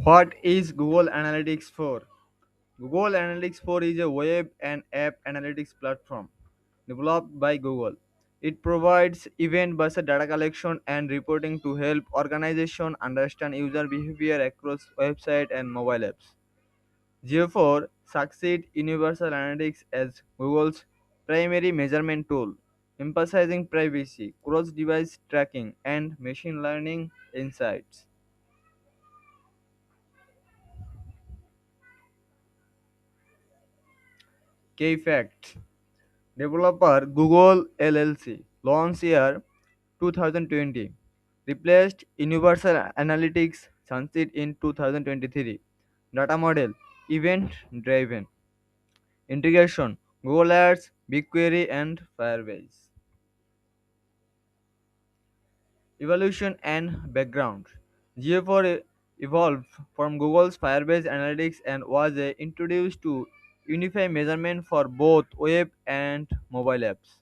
What is Google Analytics for? Google Analytics 4 is a web and app analytics platform developed by Google. It provides event-based data collection and reporting to help organizations understand user behavior across website and mobile apps. GA4 succeed Universal Analytics as Google's primary measurement tool, emphasizing privacy, cross-device tracking, and machine learning insights. Key facts: Developer Google LLC, launched year 2020, replaced Universal Analytics sunset in 2023. Data model event driven. Integration Google Ads, BigQuery, and Firebase. Evolution and background: GA4 evolved from Google's Firebase Analytics and was introduced to unify measurement for both web and mobile apps.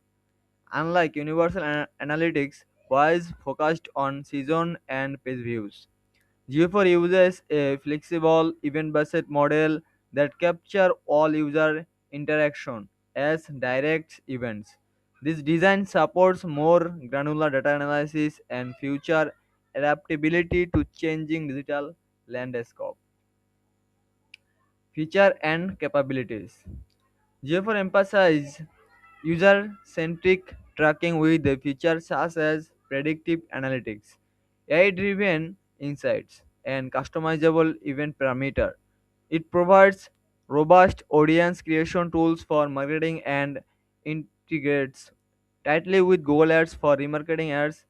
Unlike Universal Analytics, was focused on season and page views. GA4 uses a flexible event-based model that capture all user interaction as direct events. This design supports more granular data analysis and future adaptability to changing digital landscape. Feature and capabilities. GA4 emphasizes user-centric tracking with the features such as predictive analytics, AI-driven insights, and customizable event parameter. It provides robust audience creation tools for marketing and integrates tightly with Google Ads for remarketing ads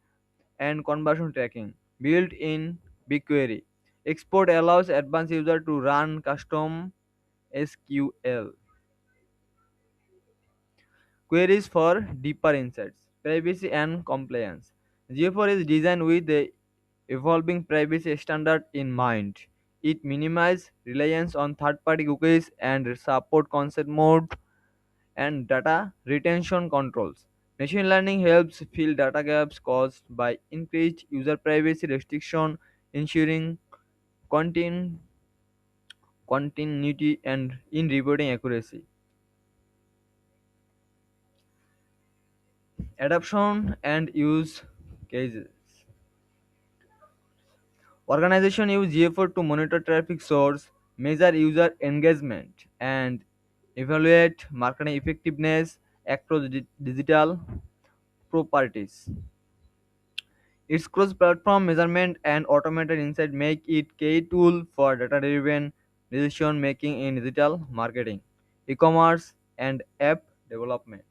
and conversion tracking. Built in BigQuery, Export allows advanced user to run custom SQL queries for deeper insights, privacy and compliance. GA4 is designed with the evolving privacy standard in mind. It minimizes reliance on third-party cookies and support consent mode and data retention controls. Machine learning helps fill data gaps caused by increased user privacy restriction, ensuring contin- continuity and in reporting accuracy. Adoption and use cases. Organization use GA4 to monitor traffic source, measure user engagement, and evaluate marketing effectiveness across digital properties. Its cross-platform measurement and automated insight make it key tool for data-driven decision making in digital marketing, e-commerce, and app development.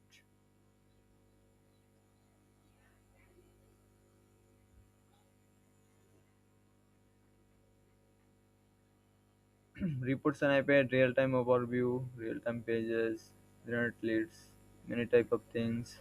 Reports and iPad, real-time overview, real-time pages, generate leads, many type of things.